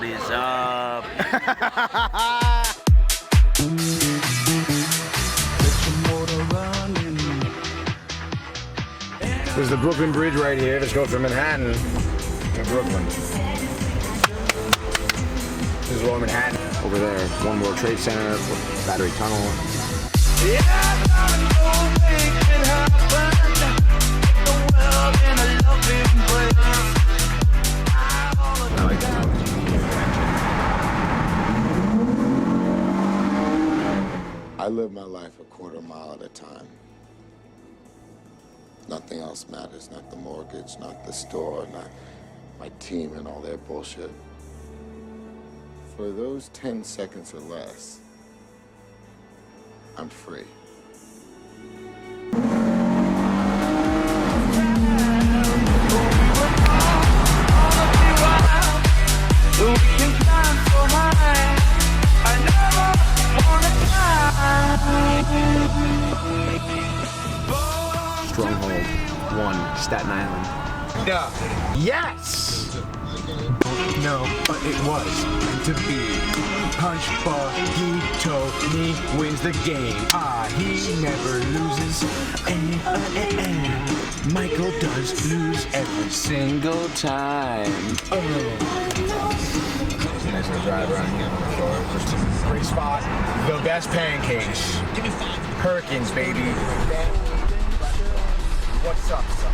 What is up? There's the Brooklyn Bridge right here. This goes from Manhattan to Brooklyn. This is Lower Manhattan. Over there, One World Trade Center, Battery Tunnel. I live my life a quarter mile at a time. Nothing else matters, not the mortgage, not the store, not my team and all their bullshit. For those 10 seconds or less, I'm free. Stronghold 1, Staten Island. Yeah. Yes! No, but it was meant to be. Punch Bugito, he wins the game. He never loses. Michael does lose every single time. Nice little drive around here on the shore. Great spot. The best pancakes. Perkins, baby. What's up, son?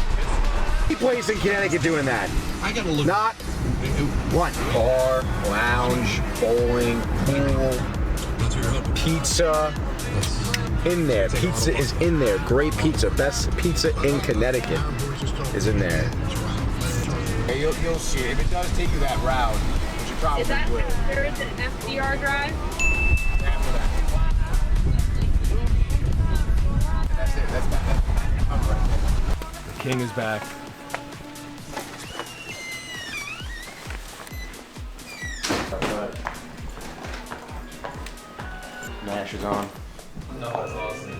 Any place in Connecticut doing that? I gotta look. Not one. Bar, lounge, bowling, pool, pizza. In there. Pizza is in there. Great pizza. Best pizza in Connecticut is in there. Hey, you'll see it. If it does take you that route, which it probably will. There is an FDR drive? After that. That's it. That's back. I'm right there. The king is back. Nash is on. No, that's awesome.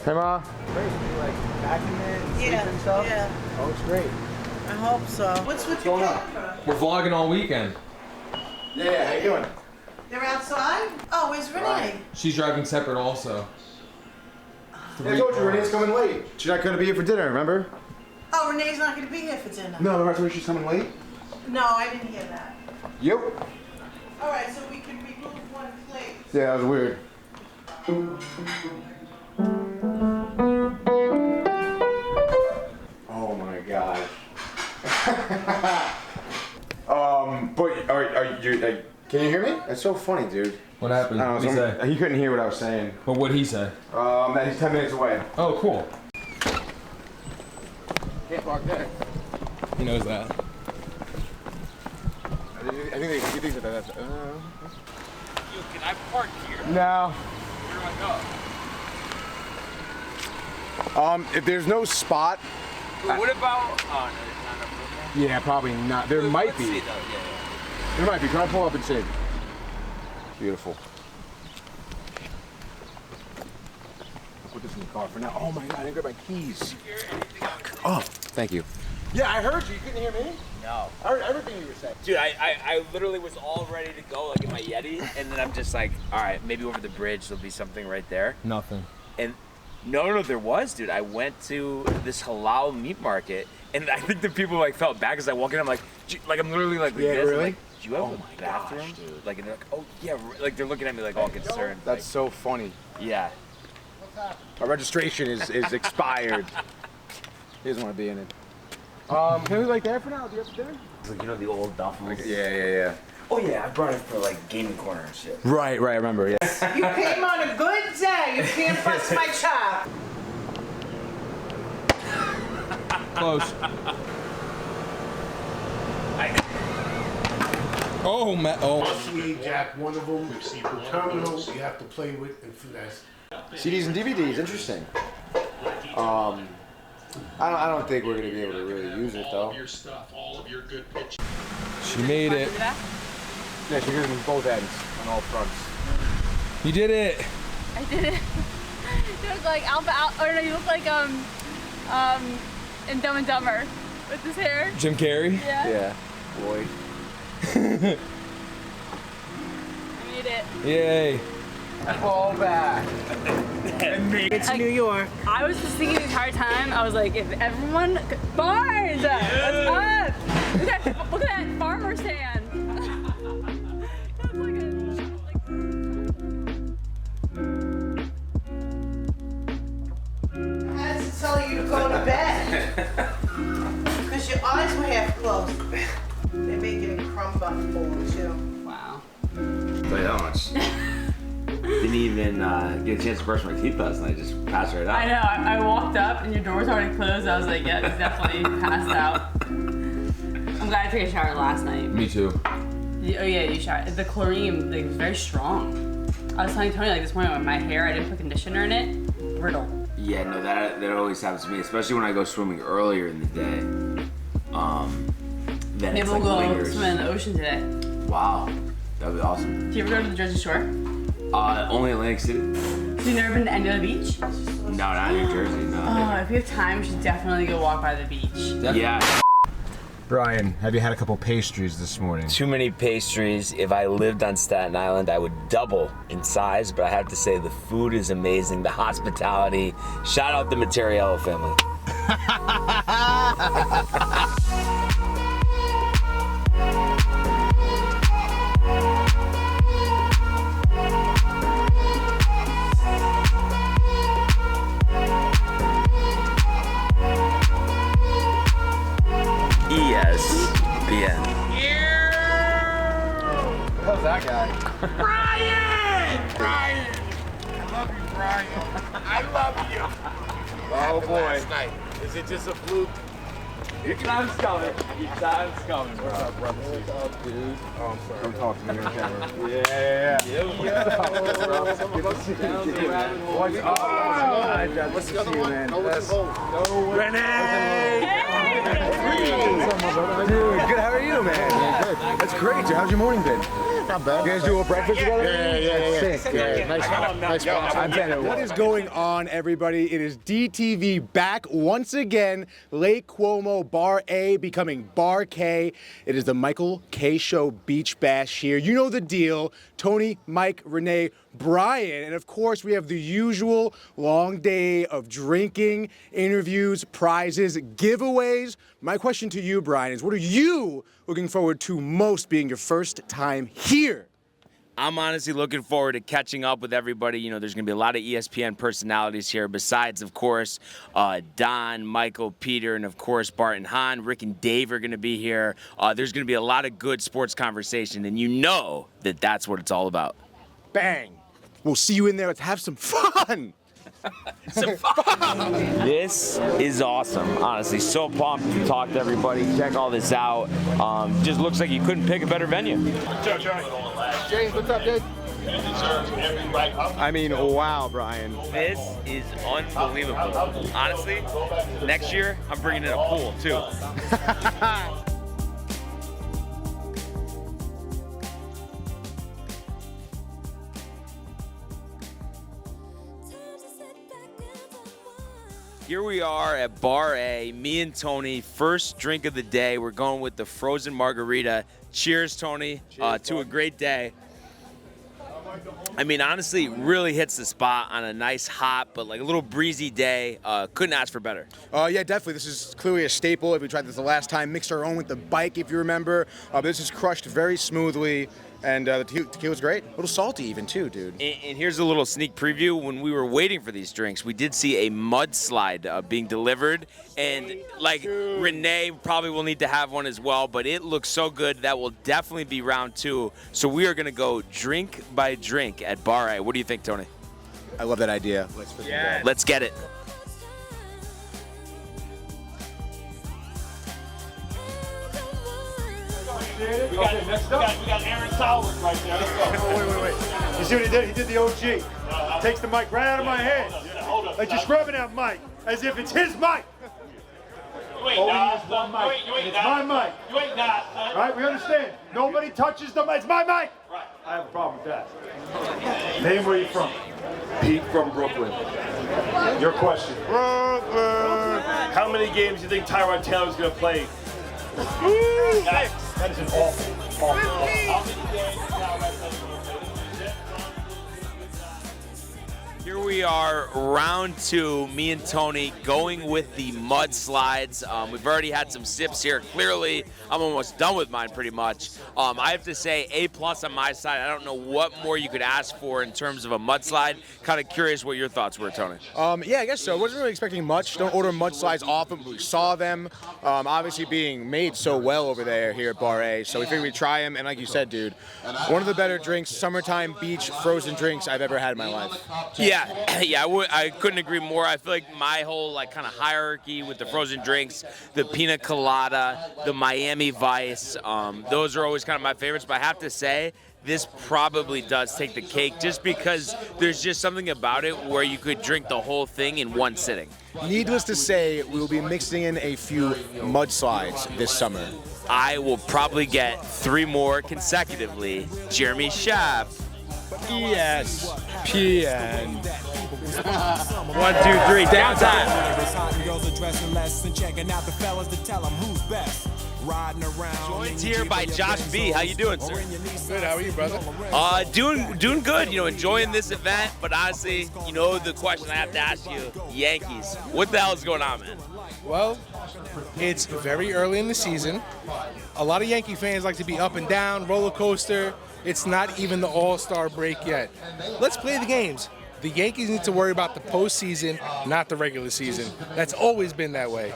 Hey, Ma. Great. You like vacuuming it and sleep and stuff? Yeah. Oh, it's great. I hope so. What's with your camera? We're vlogging all weekend. Yeah, how you doing? They're outside? Oh, where's Renee? She's driving separate also. I told you Renee's coming late. She's not going to be here for dinner, remember? Oh, Renee's not going to be here for dinner. No, remember I told you she's coming late? No, I didn't hear that. Yep. All right, so we can remove one plate. Yeah, that was weird. Oh my god. But are you? Can you hear me? That's so funny, dude. What happened? I don't know, What'd he say? he couldn't hear what I was saying. But what'd he say? That he's 10 minutes away. Oh, cool. Can't park there. He knows that. I think he thinks that that's. Can I park here? No. Where do I go? If there's no spot. What about? Oh, no, there's not enough room Yeah, probably not. There there. might Let's be. see, though. Yeah. There might be. Try to pull up and see. Beautiful. I'll put this in the car for now. Oh my god, I didn't grab my keys. Oh, thank you. Yeah, I heard you. You couldn't hear me? No. I heard everything you were saying. Dude, I literally was all ready to go, like in my Yeti, and then I'm just like, all right, maybe over the bridge there'll be something right there. Nothing. And no, there was, dude. I went to this halal meat market, and I think the people like felt bad because I walk in, I'm like I'm literally like, Yeah, this. really? I'm like, do you have a bathroom? gosh, dude. Like, and they're like, oh yeah, like they're looking at me like all concerned. That's so funny. like, yeah. My registration is expired. He doesn't want to be in it. Can we like there for now? Do you have to dinner? You know the old duffels. Yeah. Oh yeah, I brought it for like gaming corner and shit. Right, I remember, yeah. You came on a good day. You can't bust my chop. Close. Oh, man. Oh. Sleeve jack, one of them. Terminals you have to play with and finesse. CDs and DVDs, interesting. I don't think we're gonna be able to really use it though. Your stuff, all of your good pictures. She made it. Yeah, she gives me both ends on all fronts. You did it. I did it. You look like or no, you look like in Dumb and Dumber with his hair. Jim Carrey. Yeah. Yeah, boy. I made it. Yay. Fall back. It's New York. I was just thinking the entire time, I was like, if everyone, Bart, what's up? Look at that farmer stand. That's like I had to tell you to go to bed. Because your eyes were half closed. They're making crumb bun balls, you know. wow. Tell you how much. Didn't even get a chance to brush my teeth last night. Just passed right out. I know, I walked up and your door was already closed. I was like, yeah, he's definitely passed out. I'm glad I took a shower last night. Me too. Oh yeah, you showered. The chlorine, like, was very strong. I was telling Tony, like, this morning with my hair, I didn't put conditioner in it. Brittle. Yeah, no, that always happens to me, especially when I go swimming earlier in the day. Then Maybe it's we'll like go lingers. swim in the ocean today. Wow, that would be awesome. Do you ever go to the Jersey Shore? Only Atlantic City. So you've never been to any other beach? No, not New Jersey. No. Oh, if we have time, we should definitely go walk by the beach. Yeah. Brian, have you had a couple pastries this morning? Too many pastries. If I lived on Staten Island, I would double in size, but I have to say the food is amazing, the hospitality. Shout out the Mattariello family. ESPN. How's that guy? Brian! I love you, Brian. I love you. Oh boy. Last night. Is it just a fluke? Your time's coming. Your time's coming, bro. What's up, brother? What's up, dude? Oh, I'm sorry. Don't talk to me on camera. Yeah. What's up? What's the other one? Renee! Dude, good. How are you, man? Good. That's great, dude. How's your morning been? Not bad. You guys do a breakfast together? Yeah. Sick. Yeah. Nice sponsor. I bet it was. What is going on, everybody? It is DTV back once again. Lake Cuomo Bar A becoming Bar K. It is the Michael K Show Beach Bash here. You know the deal. Tony, Mike, Renee, Brian, and of course we have the usual long day of drinking, interviews, prizes, giveaways. My question to you, Brian, is what are you looking forward to most being your first time here? I'm honestly looking forward to catching up with everybody. You know, there's going to be a lot of ESPN personalities here besides, of course, Don, Michael, Peter, and, of course, Bart and Hahn. Rick and Dave are going to be here. There's going to be a lot of good sports conversation, and you know that that's what it's all about. Bang. We'll see you in there. Let's have some fun. This is awesome, honestly. So pumped to talk to everybody. Check all this out. Just looks like you couldn't pick a better venue. James, what's up, dude? I mean, wow, Brian. This is unbelievable. Honestly, next year, I'm bringing in a pool, too. Here we are at Bar A, me and Tony, first drink of the day. We're going with the frozen margarita. Cheers, Tony, to a great day. I mean, honestly, really hits the spot on a nice, hot, but like a little breezy day. Couldn't ask for better. Yeah, definitely. This is clearly a staple. If we tried this the last time, mixed our own with the bike, if you remember. But this is crushed very smoothly. And the tequila's great. A little salty even too, dude. And here's a little sneak preview. When we were waiting for these drinks, we did see a mudslide being delivered. And like Renee probably will need to have one as well, but it looks so good. That will definitely be round two. So we are gonna go drink by drink at Bar A. What do you think, Tony? I love that idea. Let's get it. We got Aaron Towers right there. Let's go. Oh, wait. You see what he did? He did the OG. Takes the mic right out of my hand. Like just grabbing that mic as if it's his mic. He has one mic. It's my mic. You ain't not. All right, we understand. Nobody touches the mic. It's my mic. Right. I have a problem with that. Name where you're from. Pete from Brooklyn. Your question. Brooklyn. How many games do you think Tyrod Taylor's going to play? That is an awful. Here we are, round 2, me and Tony going with the mudslides. We've already had some sips here. Clearly, I'm almost done with mine pretty much. I have to say A+ on my side. I don't know what more you could ask for in terms of a mudslide. Kind of curious what your thoughts were, Tony. Yeah, I guess so. Wasn't really expecting much. Don't order mudslides often, but we saw them obviously being made so well over there here at Bar A. So we figured we'd try them. And like you said, dude, one of the better drinks, summertime beach frozen drinks I've ever had in my life. Yeah, I couldn't agree more. I feel like my whole kind of hierarchy with the frozen drinks, the pina colada, the Miami Vice, those are always kind of my favorites. But I have to say, this probably does take the cake just because there's just something about it where you could drink the whole thing in one sitting. Needless to say, we will be mixing in a few mudslides this summer. I will probably get 3 more consecutively. Jeremy Schaff. ESPN. 1, 2, 3, downtime. Joined here by Josh B. How you doing, sir? Good. How are you, brother? Doing good. Enjoying this event. But honestly, the question I have to ask you: Yankees. What the hell is going on, man? Well, it's very early in the season. A lot of Yankee fans like to be up and down, roller coaster. It's not even the All-Star break yet. Let's play the games. The Yankees need to worry about the postseason, not the regular season. That's always been that way.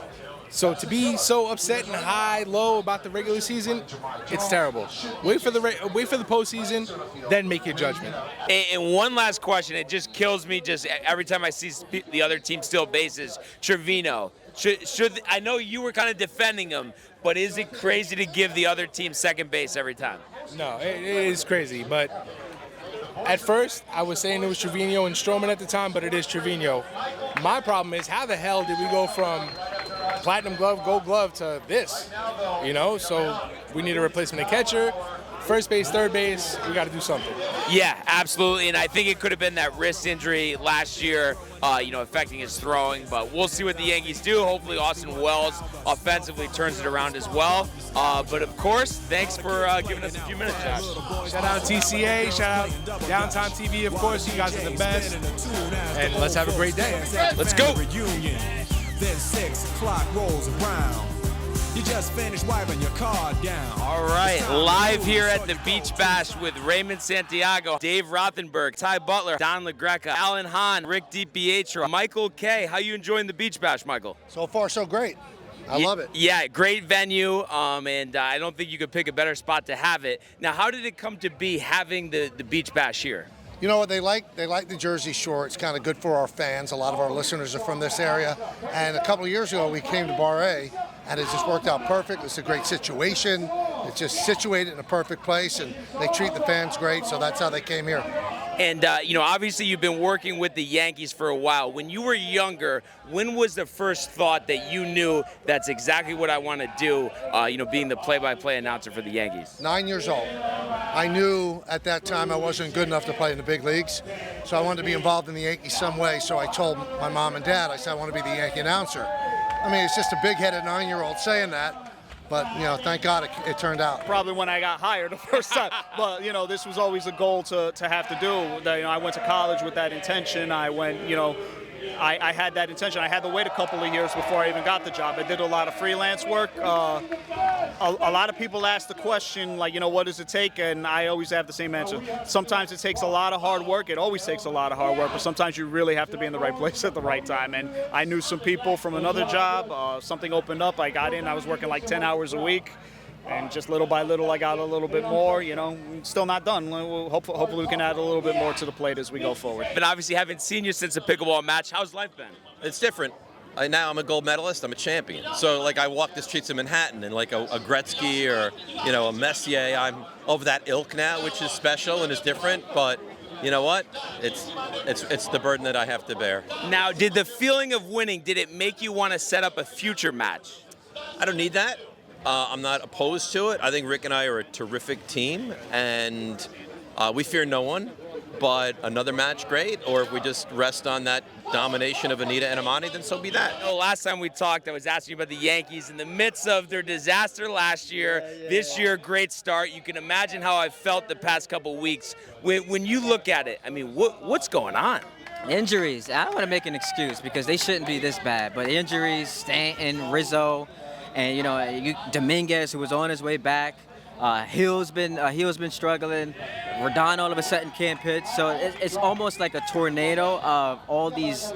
So to be so upset and high, low about the regular season, it's terrible. Wait for the postseason, then make your judgment. And one last question. It just kills me just every time I see the other team steal bases. Trevino. Should I know you were kind of defending him, but is it crazy to give the other team second base every time? No, it is crazy. But at first, I was saying it was Trevino and Stroman at the time, but it is Trevino. My problem is, how the hell did we go from platinum glove, gold glove to this? So we need a replacement catcher. First base, third base, we got to do something. Yeah, absolutely, and I think it could have been that wrist injury last year, affecting his throwing, but we'll see what the Yankees do. Hopefully Austin Wells offensively turns it around as well. But of course, thanks for giving us a few minutes, Josh. Shout out TCA, shout out Downtown TV, of course, you guys are the best, and let's have a great day. Let's go. Then 6 o'clock rolls around. You just finished wiping your car down. All right, live here at the Beach Bash with Raymond Santiago, Dave Rothenberg, Ty Butler, Don LaGreca, Alan Hahn, Rick DiPietro, Michael K. How you enjoying the Beach Bash, Michael? So far, so great. I love it. Yeah, great venue, and I don't think you could pick a better spot to have it. Now, how did it come to be having the Beach Bash here? You know what they like? They like the Jersey Shore. It's kind of good for our fans. A lot of our listeners are from this area. And a couple of years ago, we came to Bar A, and it just worked out perfect. It's a great situation. It's just situated in a perfect place, and they treat the fans great, so that's how they came here. And, obviously you've been working with the Yankees for a while. When you were younger, when was the first thought that you knew that's exactly what I want to do, being the play-by-play announcer for the Yankees? 9 years old. I knew at that time I wasn't good enough to play in the big leagues, so I wanted to be involved in the Yankees some way, so I told my mom and dad, I said, I want to be the Yankee announcer. I mean, it's just a big-headed 9-year-old saying that. But, thank God it turned out. Probably when I got hired the first time. But, this was always a goal to have to do. I went to college with that intention. I went, I had that intention. I had to wait a couple of years before I even got the job. I did a lot of freelance work. A lot of people ask the question, what does it take? And I always have the same answer. Sometimes it takes a lot of hard work. It always takes a lot of hard work. But sometimes you really have to be in the right place at the right time. And I knew some people from another job. Something opened up. I got in. I was working like 10 hours a week. And just little by little, I got a little bit more, still not done. Hopefully we can add a little bit more to the plate as we go forward. But obviously haven't seen you since the pickleball match. How's life been? It's different. Now I'm a gold medalist, I'm a champion. So I walk the streets of Manhattan and a Gretzky or, a Messier, I'm of that ilk now, which is special and is different, but you know what? It's the burden that I have to bear. Now, did the feeling of winning, did it make you want to set up a future match? I don't need that. I'm not opposed to it. I think Rick and I are a terrific team, and we fear no one. but another match, great. Or if we just rest on that domination of Anita and Amani, then so be that. Last time we talked, I was asking you about the Yankees in the midst of their disaster last year. This year, great start. You can imagine how I felt the past couple weeks. When you look at it, I mean, what's going on? Injuries. I don't want to make an excuse because they shouldn't be this bad. But injuries, Staten, Rizzo, and Dominguez, who was on his way back. Hill's been struggling. Rodon all of a sudden can't pitch. So it's almost like a tornado of all these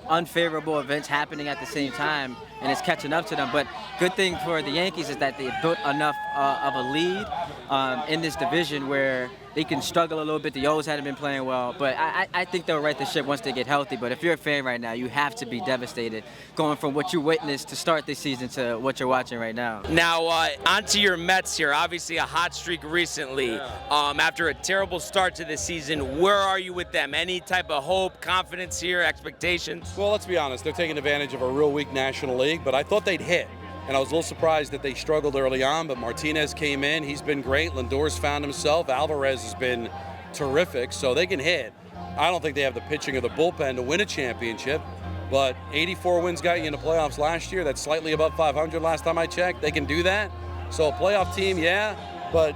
unfavorable events happening at the same time, and it's catching up to them. But good thing for the Yankees is that they built enough of a lead in this division where they can struggle a little bit. The O's hadn't been playing well, but I think they'll right the ship once they get healthy. But if you're a fan right now, you have to be devastated going from what you witnessed to start this season to what you're watching right now. Now, onto your Mets here. Obviously, a hot streak recently. After a terrible start to the season, where are you with them? Any type of hope, confidence here, expectations? Well, let's be honest. They're taking advantage of a real weak National League, but I thought they'd hit. And I was a little surprised that they struggled early on, but Martinez came in. He's been great. Lindor's found himself. Alvarez has been terrific, so they can hit. I don't think they have the pitching or the bullpen to win a championship, but 84 wins got you in the playoffs last year. That's slightly above 500 last time I checked. They can do that. So a playoff team, yeah, but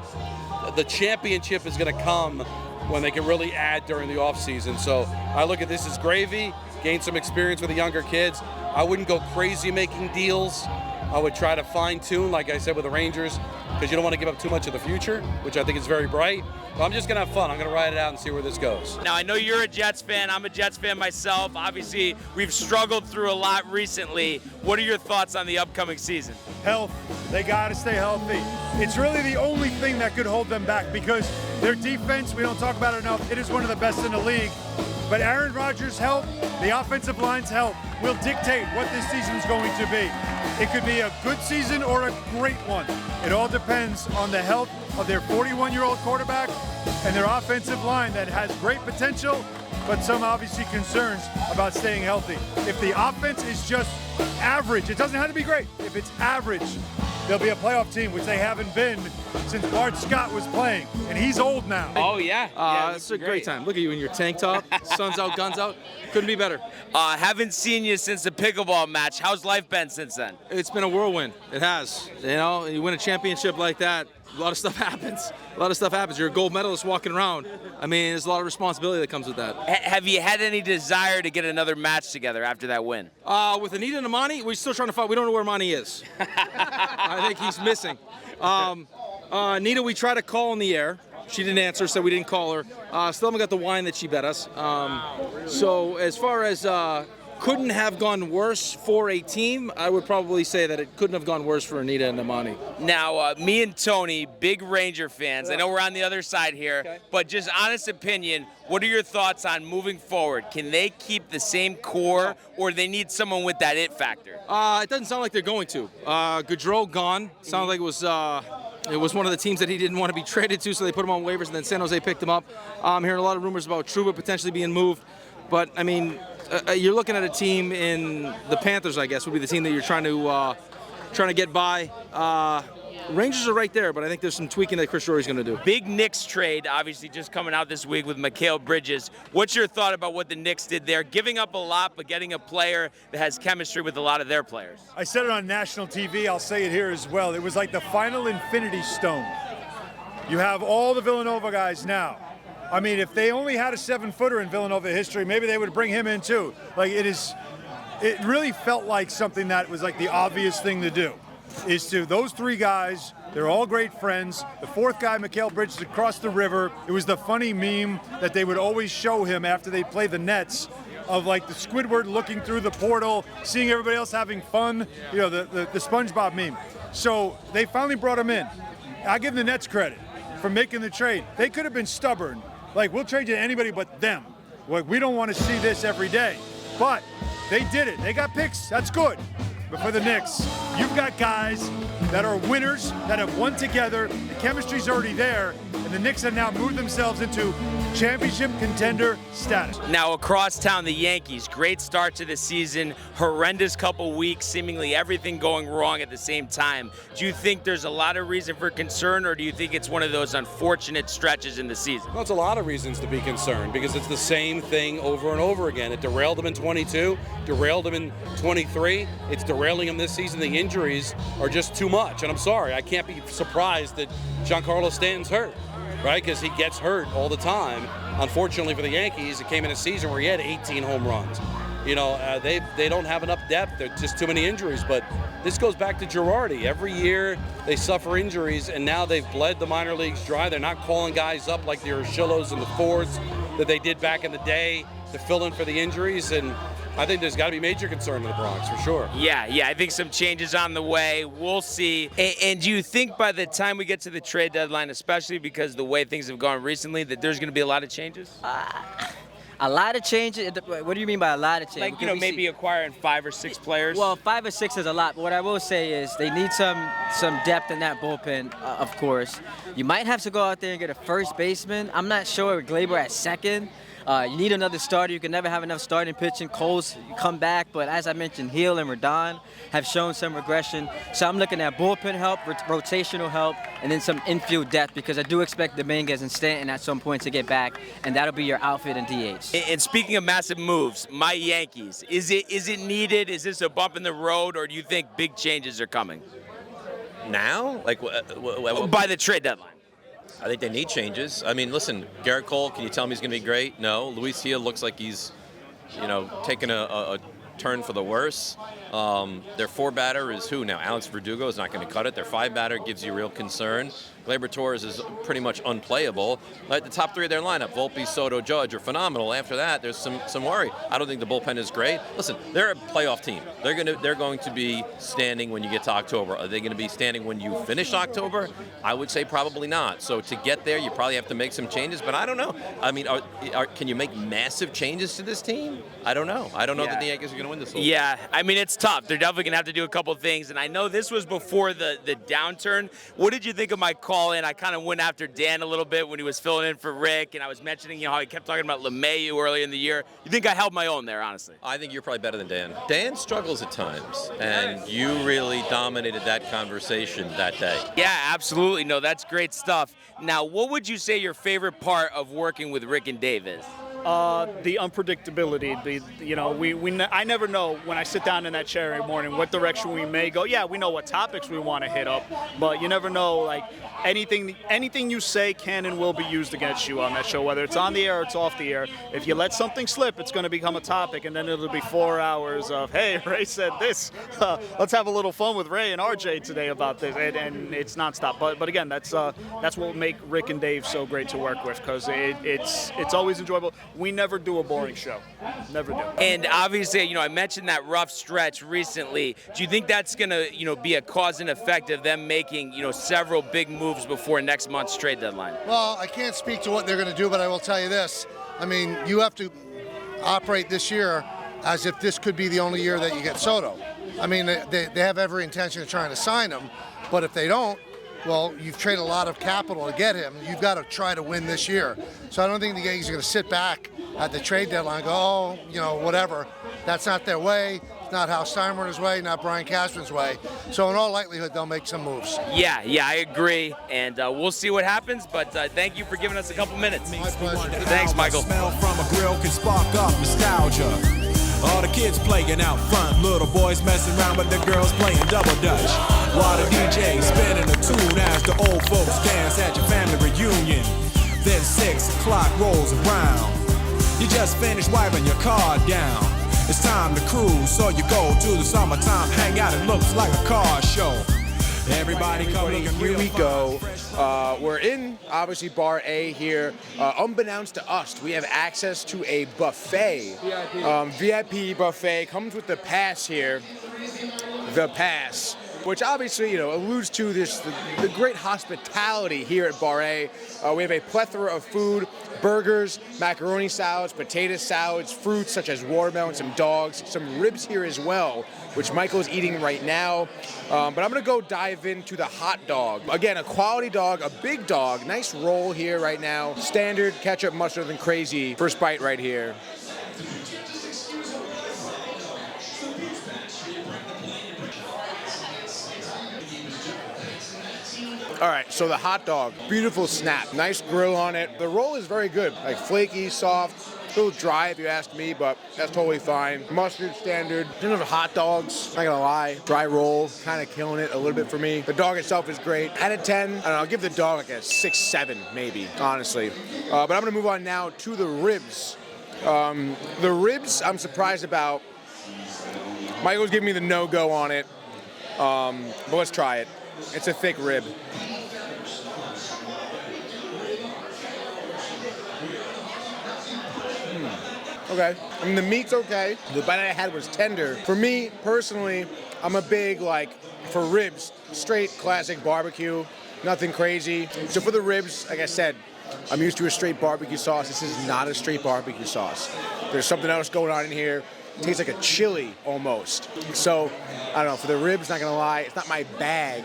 the championship is going to come when they can really add during the offseason. So I look at this as gravy, gain some experience with the younger kids. I wouldn't go crazy making deals. I would try to fine-tune, like I said, with the Rangers, because you don't want to give up too much of the future, which I think is very bright. But I'm just going to have fun. I'm going to ride it out and see where this goes. Now, I know you're a Jets fan. I'm a Jets fan myself. Obviously, we've struggled through a lot recently. What are your thoughts on the upcoming season? Health. They got to stay healthy. It's really the only thing that could hold them back because their defense, we don't talk about it enough, it is one of the best in the league. But Aaron Rodgers' health, the offensive line's health, will dictate what this season is going to be. It could be a good season or a great one. It all depends on the health of their 41-year-old quarterback and their offensive line that has great potential, but some obviously concerns about staying healthy. If the offense is just average, it doesn't have to be great. If it's average, they'll be a playoff team, which they haven't been since Bart Scott was playing, and he's old now. Oh, yeah. It's a great time. Look at you in your tank top, sun's out, guns out. Couldn't be better. Haven't seen you since the pickleball match. How's life been since then? It's been a whirlwind. It has. You win a championship like that, a lot of stuff happens. You're a gold medalist walking around. I mean, there's a lot of responsibility that comes with that. Have you had any desire to get another match together after that win? With Anita and Amani, we're still trying to find. We don't know where Amani is. I think he's missing. Anita, we tried to call on the air. She didn't answer, so we didn't call her. Still haven't got the wine that she bet us. So as far as couldn't have gone worse for a team, I would probably say that it couldn't have gone worse for Anita and Amani. Now, me and Tony, big Ranger fans. I know we're on the other side here, but just honest opinion, what are your thoughts on moving forward? Can they keep the same core, or they need someone with that it factor? It doesn't sound like they're going to. Gaudreau gone. Sounded like it was one of the teams that he didn't want to be traded to, so they put him on waivers, and then San Jose picked him up. I'm hearing a lot of rumors about Trouba potentially being moved, but I mean, you're looking at a team in the Panthers, I guess, would be the team that you're trying to get by. Rangers are right there, but I think there's some tweaking that Chris Drury's going to do. Big Knicks trade, obviously, just coming out this week with Mikal Bridges. What's your thought about what the Knicks did there? Giving up a lot, but getting a player that has chemistry with a lot of their players. I said it on national TV. I'll say it here as well. It was like the final Infinity Stone. You have all the Villanova guys now. I mean, if they only had a 7-footer in Villanova history, maybe they would bring him in too. It really felt like something that was like the obvious thing to do. Those three guys, they're all great friends. The fourth guy, Mikal Bridges, across the river. It was the funny meme that they would always show him after they play the Nets of like the Squidward looking through the portal, seeing everybody else having fun, the SpongeBob meme. So they finally brought him in. I give the Nets credit for making the trade. They could have been stubborn. Like, we'll trade you to anybody but them. Like, we don't want to see this every day. But they did it. They got picks. That's good. But for the Knicks, you've got guys that are winners, that have won together. The chemistry's already there, and the Knicks have now moved themselves into championship contender status. Now across town, the Yankees, great start to the season, horrendous couple weeks, seemingly everything going wrong at the same time. Do you think there's a lot of reason for concern, or do you think it's one of those unfortunate stretches in the season? Well, it's a lot of reasons to be concerned because it's the same thing over and over again. It derailed them in 22, derailed them in 23. It's derailing them this season. The injuries are just too much. And I'm sorry, I can't be surprised that Giancarlo Stanton's hurt, right? Because he gets hurt all the time. Unfortunately for the Yankees, it came in a season where he had 18 home runs. You know, they don't have enough depth. There's just too many injuries. But this goes back to Girardi. Every year they suffer injuries, and now they've bled the minor leagues dry. They're not calling guys up like the Urshillos and the Fords that they did back in the day to fill in for the injuries. And I think there's got to be major concern in the Bronx for sure. Yeah, I think some changes on the way. We'll see. And do you think by the time we get to the trade deadline, especially because the way things have gone recently, that there's going to be a lot of changes? A lot of changes? What do you mean by a lot of changes? Like, you know, maybe acquiring 5 or 6 players? Well, 5 or 6 is a lot, but what I will say is they need some depth in that bullpen, of course. You might have to go out there and get a first baseman. I'm not sure with Glaber at second. You need another starter. You can never have enough starting pitching. Cole's come back, but as I mentioned, Hill and Rodon have shown some regression. So I'm looking at bullpen help, rotational help, and then some infield depth because I do expect Dominguez and Stanton at some point to get back, and that'll be your outfit in DH. And speaking of massive moves, my Yankees, is it needed? Is this a bump in the road, or do you think big changes are coming? Now? Like by the trade deadline? I think they need changes. I mean, listen, Garrett Cole, can you tell me he's going to be great? No. Luis Hill looks like he's, taking a turn for the worse. Their 4 batter is who now? Alex Verdugo is not going to cut it. Their 5 batter gives you real concern. Gleyber Torres is pretty much unplayable. Like the top 3 of their lineup, Volpe, Soto, Judge are phenomenal. After that, there's some worry. I don't think the bullpen is great. Listen, they're a playoff team. They're going to be standing when you get to October. Are they going to be standing when you finish October? I would say probably not. So to get there, you probably have to make some changes. But I don't know. I mean, can you make massive changes to this team? I don't know. I don't know that the Yankees are going to win this whole Yeah, I mean, it's tough. They're definitely going to have to do a couple things. And I know this was before the downturn. What did you think of my call in? I kind of went after Dan a little bit when he was filling in for Rick, and I was mentioning how he kept talking about LeMahieu early in the year. You think I held my own there, honestly? I think you're probably better than Dan. Dan struggles at times, and you really dominated that conversation that day. Yeah, absolutely. No, that's great stuff. Now, what would you say your favorite part of working with Rick and Dave is? The unpredictability. I never know when I sit down in that chair every morning what direction we may go. Yeah, we know what topics we want to hit up, but you never know. Like anything you say can and will be used against you on that show, whether it's on the air or it's off the air. If you let something slip, it's going to become a topic, and then it'll be 4 hours of, hey, Ray said this. Let's have a little fun with Ray and RJ today about this, and it's nonstop. But again, that's what will make Rick and Dave so great to work with because it's always enjoyable. We never do a boring show. Never do. And obviously, I mentioned that rough stretch recently. Do you think that's going to, be a cause and effect of them making, several big moves before next month's trade deadline? Well, I can't speak to what they're going to do, but I will tell you this. I mean, you have to operate this year as if this could be the only year that you get Soto. I mean, they have every intention of trying to sign him, but if they don't, well, you've traded a lot of capital to get him. You've got to try to win this year. So I don't think the Yankees are going to sit back at the trade deadline and go, whatever. That's not their way. It's not Hal Steinbrenner's way, not Brian Cashman's way. So in all likelihood, they'll make some moves. Yeah, I agree. And we'll see what happens. But thank you for giving us a couple minutes. My pleasure. Thanks, Michael. Smell from a grill can spark up nostalgia. All the kids playing out front, little boys messing around, but the girls playing double dutch. While the DJ spinning a tune as the old folks dance at your family reunion. Then 6 o'clock rolls around. You just finished wiping your car down. It's time to cruise, so you go to the summertime hangout. It looks like a car show. Everybody come looking here real we fine. go. We're in, obviously, Bar A here. Unbeknownst to us, we have access to a buffet. VIP buffet. Comes with the pass here. The pass. which obviously, alludes to the great hospitality here at Bar A. We have a plethora of food, burgers, macaroni salads, potato salads, fruits such as watermelon, some dogs, some ribs here as well, which Michael's eating right now. But I'm gonna go dive into the hot dog. Again, a quality dog, a big dog, nice roll here right now. Standard ketchup, mustard, and crazy. First bite right here. All right, so the hot dog, beautiful snap, nice grill on it. The roll is very good, like flaky, soft, a little dry if you ask me, but that's totally fine. Mustard, standard. In terms of hot dogs, not gonna lie, dry roll, kind of killing it a little bit for me. The dog itself is great. Out of 10, I don't know, I'll give the dog like a 6, 7 maybe, honestly. But I'm gonna move on now to the ribs. The ribs, I'm surprised about. Michael's giving me the no-go on it, but let's try it. It's a thick rib. Okay. I mean, the meat's okay. The bite I had was tender. For me, personally, I'm a big, for ribs, straight classic barbecue, nothing crazy. So for the ribs, like I said, I'm used to a straight barbecue sauce. This is not a straight barbecue sauce. There's something else going on in here. It tastes like a chili almost. So, I don't know, for the ribs, not gonna lie, it's not my bag,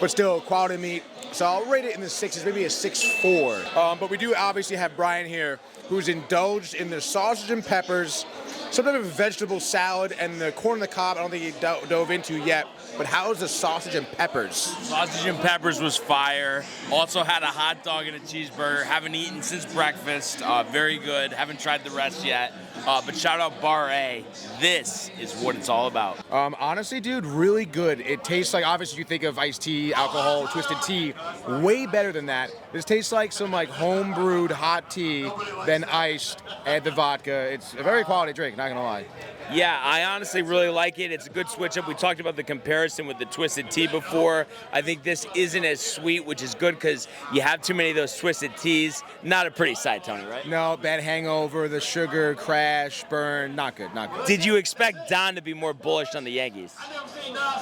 but still quality meat. So I'll rate it in the 6s, maybe a 6.4. But we do obviously have Brian here, who's indulged in the sausage and peppers, some type of vegetable salad, and the corn on the cob I don't think he dove into yet. But how's the sausage and peppers? Sausage and peppers was fire. Also had a hot dog and a cheeseburger. Haven't eaten since breakfast. Very good. Haven't tried the rest yet. But shout out Bar A. This is what it's all about. Honestly, dude, really good. It tastes like, obviously you think of iced tea, alcohol, twisted tea. Way better than that. This tastes like some home brewed hot tea, then iced, add the vodka. It's a very quality drink, not gonna lie. Yeah, I honestly really like it. It's a good switch up. We talked about the comparison with the twisted tea before. I think this isn't as sweet, which is good because you have too many of those twisted teas. Not a pretty sight, Tony, right? No, bad hangover, the sugar, crash, burn, not good, not good. Did you expect Don to be more bullish on the Yankees?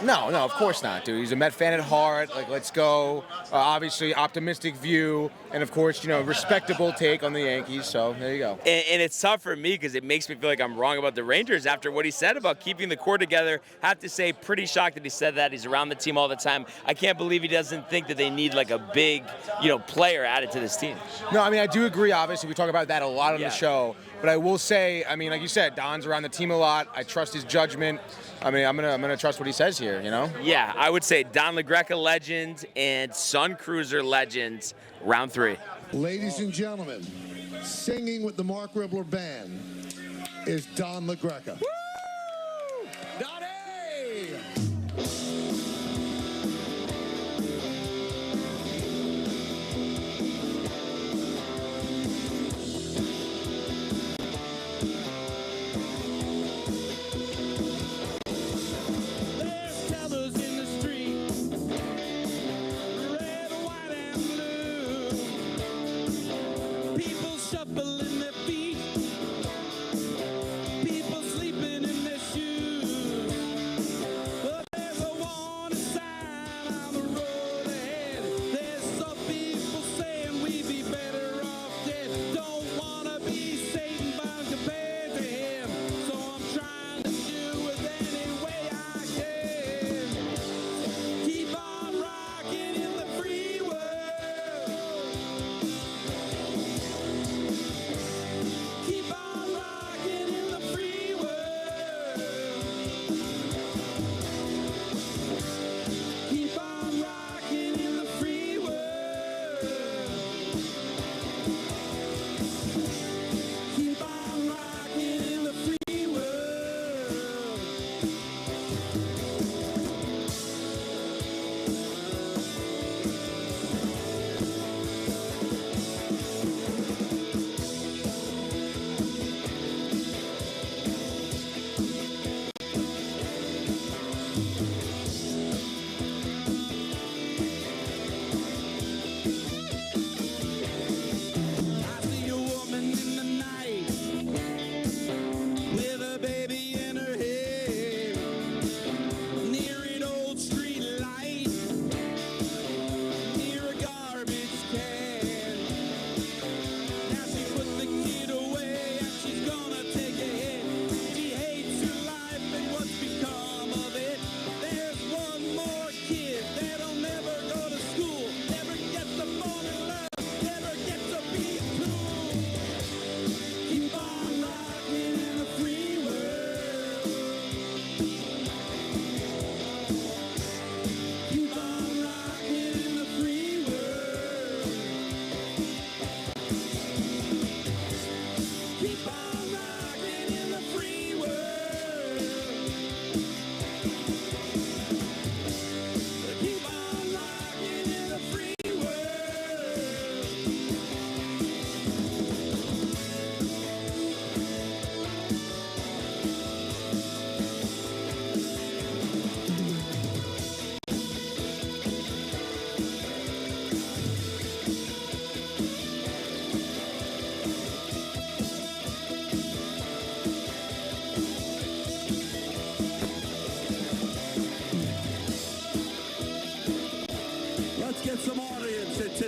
No, of course not, dude. He's a Met fan at heart. Let's go. Obviously, optimistic view, and of course, respectable take on the Yankees. So there you go. And it's tough for me because it makes me feel like I'm wrong about the Rangers after what he said about keeping the core together. Have to say, pretty shocked that he said that. He's around the team all the time. I can't believe he doesn't think that they need a big, player added to this team. No, I mean, I do agree. Obviously, we talk about that a lot on the show. But I will say, I mean, like you said, Don's around the team a lot. I trust his judgment. I mean, I'm gonna trust what he says here, Yeah, I would say Don LaGreca legend and Sun Cruiser legend, round 3. Ladies and gentlemen, singing with the Mark Ribbler Band is Don LaGreca. Woo! Donnie! Shuffling their feet, people sleeping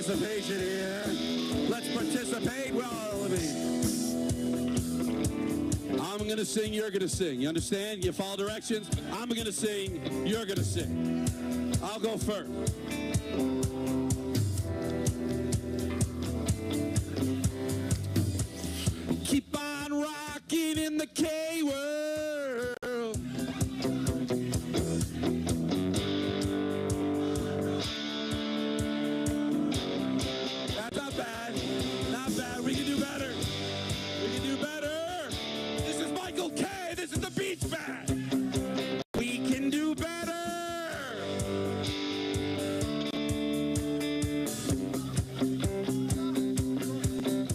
participation here. Let's participate. Well, I'm going to sing, you're going to sing. You understand? You follow directions? I'm going to sing, you're going to sing. I'll go first. Keep on rocking in the K-World. That's not bad. Not bad. We can do better. We can do better. This is Michael K. This is the Beach Band. We can do better.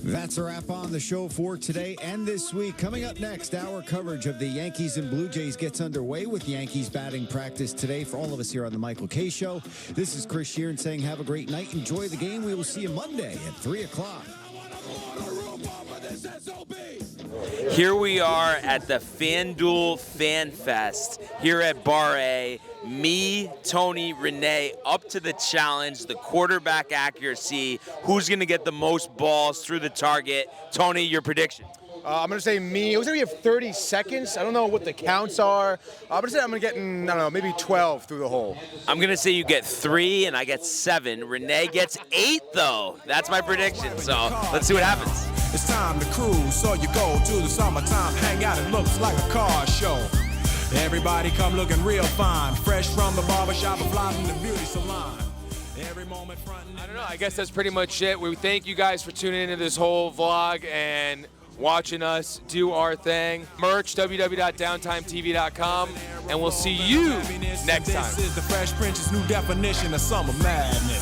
That's a wrap on the show for today and this week. Coming up next, our coverage of the Yankees and Blue Jays gets underway with Yankees batting practice today. For all of us here on the Michael K. Show, this is Chris Sheeran saying have a great night. Enjoy the game. We will see you Monday at 3 o'clock. Here we are at the Fanduel Fanfest here at Bar A. Me, Tony, Renee up to the challenge, the quarterback accuracy. Who's going to get the most balls through the target? Tony, your prediction. I'm going to say me. It was going to be 30 seconds. I don't know what the counts are. I'm going to say I'm going to get, I don't know, maybe 12 through the hole. I'm going to say you get 3 and I get 7. Renee gets 8, though. That's my prediction. So let's see what happens. It's time to cruise, so you go to the summertime hangout. It looks like a car show. Everybody come looking real fine, fresh from the barbershop and fly from the beauty salon. Every moment front. I don't know. I guess that's pretty much it. We thank you guys for tuning into this whole vlog and watching us do our thing. Merch, www.downtimetv.com, and we'll see you next time. This is the Fresh Prince's new definition of summer madness.